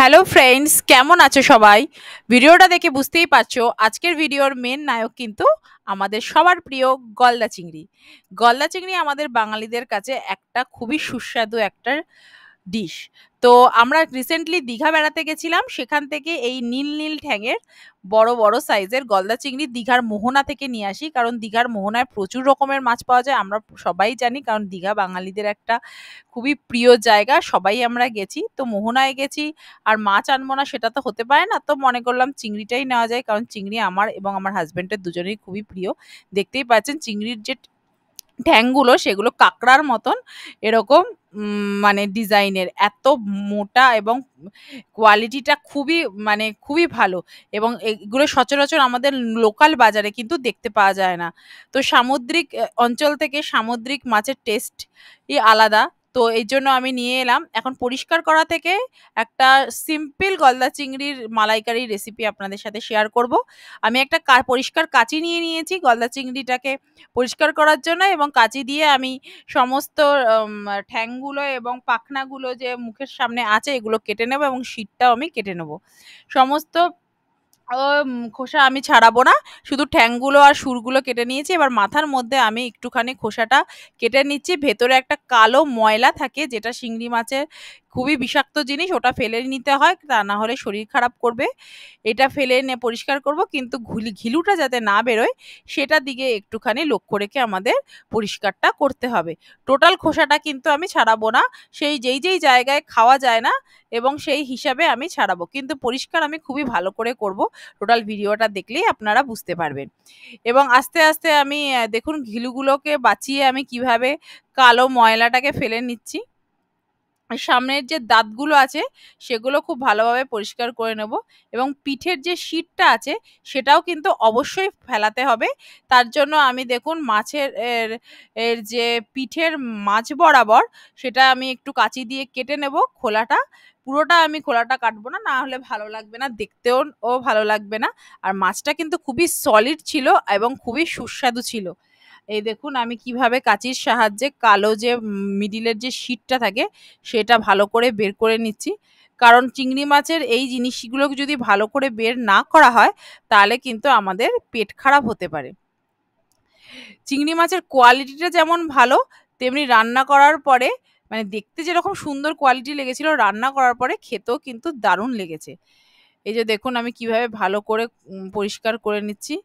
Hello friends, কেমন আছো সবাই? ভিডিওটা দেখে বুঝতেই পারছো আজকের ভিডিওর মেন নায়ক কিন্তু আমাদের সবার প্রিয় গলদা চিংড়ি। গলদা চিংড়ি আমাদের বাঙালিদের কাছে একটা খুবই সুস্বাদু একটা ডিশ। তো আমরা রিসেন্টলি দীঘা বেড়াতে গেছিলাম, সেখান থেকে এই নীল নীল ঠ্যাঙের বড় বড় সাইজের গলদা চিংড়ি দীঘার মোহনা থেকে নিয়ে আসি, কারণ দীঘার মোহনায় প্রচুর রকমের মাছ পাওয়া যায়। আমরা সবাই জানি, কারণ দীঘা বাঙালিদের একটা খুবই প্রিয় জায়গা, সবাই আমরা গেছি। তো মোহনায় গেছি, আর মাছ আনবো না সেটা তো হতে পারে না, তো মনে করলাম চিংড়িটাই নেওয়া যায়, কারণ চিংড়ি আমার এবং আমার হাজবেন্ডের দুজনেই খুবই প্রিয়। দেখতেই পাচ্ছেন চিংড়ির যে ঠ্যাংগুলো সেগুলো কাঁকড়ার মতন এরকম মানে ডিজাইনের, এত মোটা এবং কোয়ালিটিটা খুবই মানে খুবই ভালো। এবং এগুলো সচরাচর আমাদের লোকাল বাজারে কিন্তু দেখতে পাওয়া যায় না। তো সামুদ্রিক অঞ্চল থেকে সামুদ্রিক মাছের টেস্টই আলাদা। তো এই জন্য আমি নিয়ে এলাম। এখন পরিষ্কার করা থেকে একটা সিম্পল গলদা চিংড়ির মালাইকারি রেসিপি আপনাদের সাথে শেয়ার করব। আমি একটা পরিষ্কার কাঁচি নিয়ে নিয়েছি গলদা চিংড়িটাকে পরিষ্কার করার জন্য, এবং কাঁচি দিয়ে আমি সমস্ত ঠ্যাংগুলো এবং পাখনাগুলো যে মুখের সামনে আছে এগুলো কেটে নেব, এবং শিরটাও আমি কেটে নেব। সমস্ত খোসা আমি ছাড়াবো না, শুধু ঠ্যাংগুলো আর শুরগুলো কেটে নিয়েছি। এবার মাথার মধ্যে আমি একটুখানি খোসাটা কেটে নিচ্ছি। ভেতরে একটা কালো ময়লা থাকে, যেটা চিংড়ি মাছের খুবই বিষাক্ত জিনিস, ওটা ফেলে নিতে হয়, তা না হলে শরীর খারাপ করবে। এটা ফেলে পরিষ্কার করব, কিন্তু ঘিলুটা যাতে না বেরোয় সেটার দিকে একটুখানি লক্ষ্য রেখে আমাদের পরিষ্কারটা করতে হবে। টোটাল খোসাটা কিন্তু আমি ছাড়াবো না, সেই যেই যেই জায়গায় খাওয়া যায় না এবং সেই হিসাবে আমি ছাড়াবো, কিন্তু পরিষ্কার আমি খুবই ভালো করে করব। টোটাল ভিডিওটা দেখলেই আপনারা বুঝতে পারবেন। এবং আস্তে আস্তে আমি দেখুন ঘিলুগুলোকে বাঁচিয়ে আমি কিভাবে কালো ময়লাটাকে ফেলে নিচ্ছি। সামনের যে দাঁতগুলো আছে সেগুলো খুব ভালোভাবে পরিষ্কার করে নেব, এবং পিঠের যে শিরটা আছে সেটাও কিন্তু অবশ্যই ফেলাতে হবে। তার জন্য আমি দেখুন মাছের এর যে পিঠের মাঝ বরাবর সেটা আমি একটু কাঁচি দিয়ে কেটে নেব খোলাটা। পুরোটা আমি খোলাটা কাটবো না, না হলে ভালো লাগবে না, দেখতেও ভালো লাগবে না। আর মাছটা কিন্তু খুবই সলিড ছিল এবং খুবই সুস্বাদু ছিল। এই দেখুন আমি কিভাবে কাঁচির সাহায্যে কালো যে মিডিলের যে শিটটা থাকে সেটা ভালো করে বের করে নিচ্ছি। কারণ চিংড়ি মাছের এই জিনিসগুলো যদি ভালো করে বের না করা হয় তাহলে কিন্তু আমাদের পেট খারাপ হতে পারে। চিংড়ি মাছের কোয়ালিটিটা যেমন ভালো, তেমনি রান্না করার পরে মানে দেখতে যেরকম সুন্দর কোয়ালিটি লেগেছিল, রান্না করার পরে খেতেও কিন্তু দারুণ লেগেছে। এই যে দেখুন আমি কিভাবে ভালো করে পরিষ্কার করে নিচ্ছি।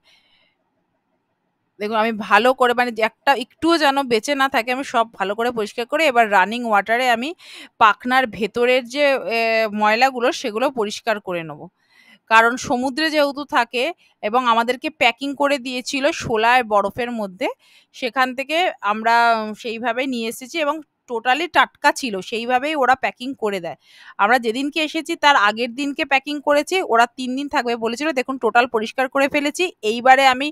দেখুন আমি ভালো করে মানে যে একটা একটুও যেন বেঁচে না থাকে, আমি সব ভালো করে পরিষ্কার করে এবার রানিং ওয়াটারে আমি পাখনার ভেতরের যে ময়লাগুলো সেগুলো পরিষ্কার করে নেব। কারণ সমুদ্রে যেহেতু থাকে এবং আমাদেরকে প্যাকিং করে দিয়েছিল শোলায় বরফের মধ্যে, সেখান থেকে আমরা সেইভাবে নিয়ে এসেছি এবং টোটালি টাটকা ছিল, সেইভাবেই ওরা প্যাকিং করে দেয়। আমরা যেদিনকে এসেছি তার আগের দিনকে প্যাকিং করেছি, ওরা 3 দিন থাকবে বলেছিল। দেখুন টোটাল পরিষ্কার করে ফেলেছি। এইবারে আমি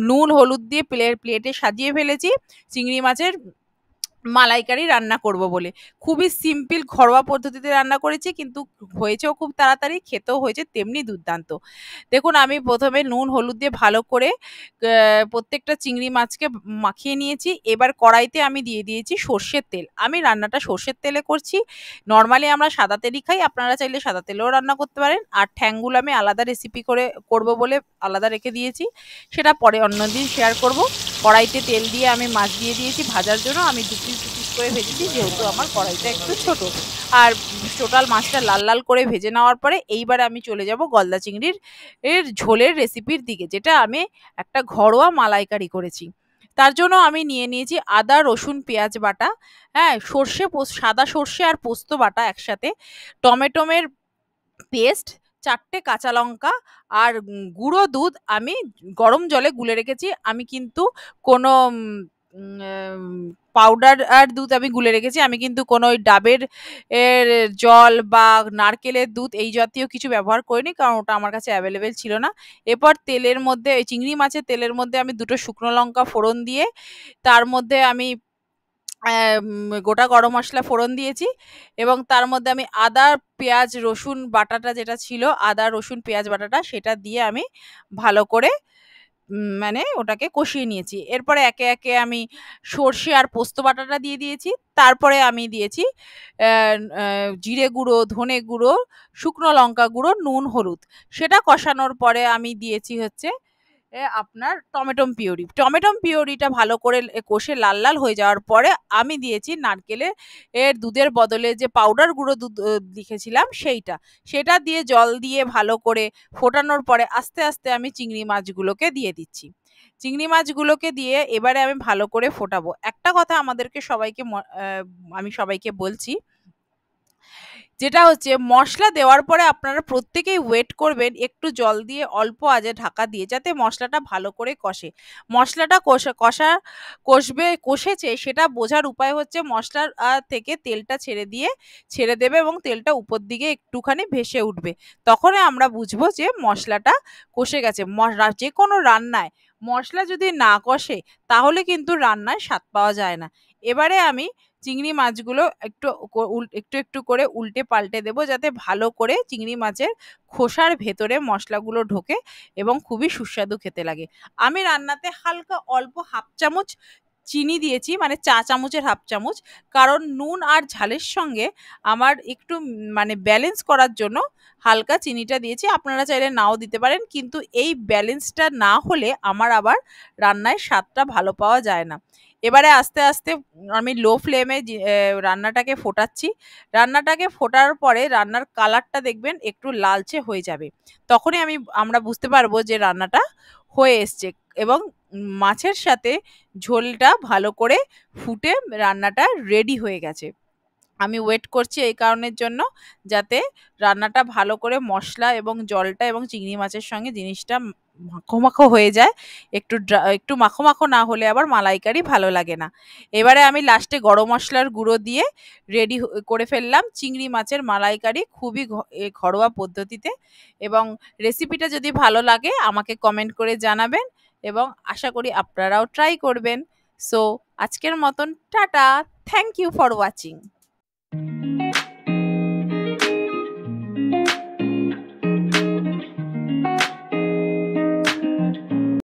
নুন হলুদ দিয়ে প্লেটে সাজিয়ে ফেলেছি চিংড়ি মাছের মালাইকারি রান্না করব বলে। খুবই সিম্পল ঘরোয়া পদ্ধতিতে রান্না করেছি, কিন্তু হয়েছেও খুব তাড়াতাড়ি, খেতেও হয়েছে তেমনি দুর্দান্ত। দেখুন আমি প্রথমে নুন হলুদ দিয়ে ভালো করে প্রত্যেকটা চিংড়ি মাছকে মাখিয়ে নিয়েছি। এবার কড়াইতে আমি দিয়ে দিয়েছি সর্ষের তেল। আমি রান্নাটা সর্ষের তেলে করছি। নর্মালি আমরা সাদা তেলই খাই, আপনারা চাইলে সাদা তেলেও রান্না করতে পারেন। আর ঠ্যাংগুলো আমি আলাদা রেসিপি করে করব বলে আলাদা রেখে দিয়েছি, সেটা পরে অন্যদিন শেয়ার করব। কড়াইতে তেল দিয়ে আমি মাছ দিয়ে দিয়েছি ভাজার জন্য। আমি দু পিস করে ভেজেছি, যেহেতু আমার কড়াইটা একটু ছোট। আর টোটাল মাছটা লাল লাল করে ভেজে নেওয়ার পরে এইবারে আমি চলে যাব গলদা চিংড়ির ঝোলের রেসিপির দিকে, যেটা আমি একটা ঘরোয়া মালাইকারি করেছি। তার জন্য আমি নিয়ে নিয়েছি আদা রসুন পেঁয়াজ বাটা, হ্যাঁ সাদা সর্ষে আর পোস্ত বাটা একসাথে, টমেটোমের পেস্ট, 4টে কাঁচা লঙ্কা, আর গুঁড়ো দুধ আমি গরম জলে গুলে রেখেছি। আমি কিন্তু কোনো পাউডার আর দুধ আমি গুলে রেখেছি। আমি কিন্তু কোনো ওই ডাবের জল বা নারকেলের দুধ এই জাতীয় কিছু ব্যবহার করিনি, কারণ ওটা আমার কাছে অ্যাভেলেবেল ছিল না। এরপর তেলের মধ্যে চিংড়ি মাছের তেলের মধ্যে আমি 2টো শুকনো লঙ্কা ফোড়ন দিয়ে তার মধ্যে আমি গোটা গরম মশলা ফোড়ন দিয়েছি, এবং তার মধ্যে আমি আদা পেঁয়াজ রসুন বাটাটা যেটা ছিল, আদা রসুন পেঁয়াজ বাটাটা সেটা দিয়ে আমি ভালো করে মানে ওটাকে কষিয়ে নিয়েছি। এরপরে একে একে আমি সর্ষে আর পোস্ত বাটাটা দিয়ে দিয়েছি। তারপরে আমি দিয়েছি জিরে গুঁড়ো, ধনে গুঁড়ো, শুকনো লঙ্কা গুঁড়ো, নুন, হলুদ। সেটা কষানোর পরে আমি দিয়েছি হচ্ছে আপনার টমেটো পিউরি। টমেটো পিউরিটা ভালো করে কষে লাল লাল হয়ে যাওয়ার পরে আমি দিয়েছি নারকেলের দুধের বদলে যে পাউডার গুঁড়ো দুধ লিখেছিলাম সেইটা। সেটা দিয়ে জল দিয়ে ভালো করে ফোটানোর পরে আস্তে আস্তে আমি চিংড়ি মাছগুলোকে দিয়ে দিচ্ছি। চিংড়ি মাছগুলোকে দিয়ে এবারে আমি ভালো করে ফোটাবো। একটা কথা আমাদেরকে সবাইকে আমি সবাইকে বলছি, যেটা হচ্ছে মশলা দেওয়ার পরে আপনারা প্রত্যেকেই ওয়েট করবেন একটু জল দিয়ে অল্প আঁচে ঢাকা দিয়ে, যাতে মশলাটা ভালো করে কষে। মশলাটা কষেছে সেটা বোঝার উপায় হচ্ছে মশলার থেকে তেলটা ছেড়ে দেবে এবং তেলটা উপর দিকে একটুখানি ভেসে উঠবে। তখনই আমরা বুঝবো যে মশলাটা কষে গেছে। যে কোনো রান্নায় মশলা যদি না কষে তাহলে কিন্তু রান্নায় স্বাদ পাওয়া যায় না। এবারে আমি চিংড়ি মাছগুলো একটু একটু করে উল্টে পাল্টে দেবো, যাতে ভালো করে চিংড়ি মাছের খোসার ভেতরে মশলাগুলো ঢোকে এবং খুবই সুস্বাদু খেতে লাগে। আমি রান্নাতে হালকা অল্প হাফ চামচ চিনি দিয়েছি, মানে চা চামচের হাফ চামচ, কারণ নুন আর ঝালের সঙ্গে আমার একটু মানে ব্যালেন্স করার জন্য হালকা চিনিটা দিয়েছি। আপনারা চাইলে নাও দিতে পারেন, কিন্তু এই ব্যালেন্সটা না হলে আমার আবার রান্নায় স্বাদটা ভালো পাওয়া যায় না। এবারে আস্তে আস্তে আমি লো ফ্লেমে রান্নাটাকে ফোটাচ্ছি। রান্নাটাকে ফোটার পরে রান্নার কালারটা দেখবেন একটু লালচে হয়ে যাবে। তখনই আমরা বুঝতে পারবো যে রান্নাটা হয়ে এসছে এবং মাছের সাথে ঝোলটা ভালো করে ফুটে রান্নাটা রেডি হয়ে গেছে। আমি ওয়েট করছি এই কারণের জন্য, যাতে রান্নাটা ভালো করে মশলা এবং জলটা এবং চিংড়ি মাছের সঙ্গে জিনিসটা মাখো মাখো হয়ে যায়। একটু মাখো মাখো না হলে আবার মালাইকারি ভালো লাগে না। এবারে আমি লাস্টে গরম মশলার গুঁড়ো দিয়ে রেডি করে ফেললাম চিংড়ি মাছের মালাইকারি, খুবই ঘরোয়া পদ্ধতিতে। এবং রেসিপিটা যদি ভালো লাগে আমাকে কমেন্ট করে জানাবেন এবং আশা করি আপনারাও ট্রাই করবেন। সো আজকের মতন tata. Thank you for watching.